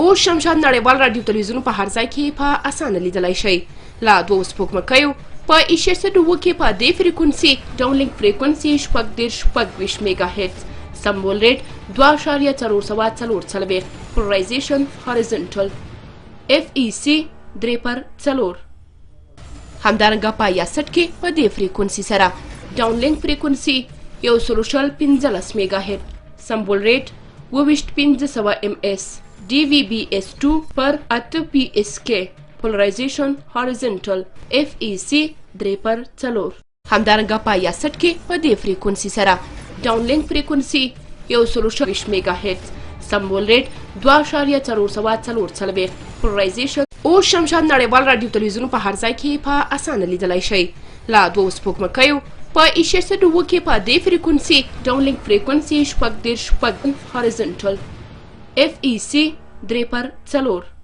او شمشاد نړیوال رادیو تلویزیون په هر ځای کې په اسانه لیدلای شئ. لا 2 سپوږمکیو په 1.2 کې په دې فریکونسي ډاونلینک فریکونسي شپږ میگا هرتز، سمبول ریټ 2.444 پولرایزیشن هوریزونټل FEC 3/4. همدارنګه په 61 کې په دې فریکونسي سره ډاونلینک فریکونسي 115 میگا هرتز، سمبول ریټ 2500 MS DVB-S2 پر 8 PSK پولرایزیشن هوریزونټل FEC 3/4. همدارنګه په 61 کې په دې فریکونسي سره ډاونلینک فریکونسي 120 میگا هرتز، سمبول ریټ 2.444 پولرایزیشن او شمشاد نړیوال رادیو تلویزیون په هر ځای کې په اسانه لیدلای شئ. لا 2 سپوږمکیو په 1.2 کې په دې فریکونسي ډاونلینک فریکونسي 6 هوریزونټل FEC 3/4.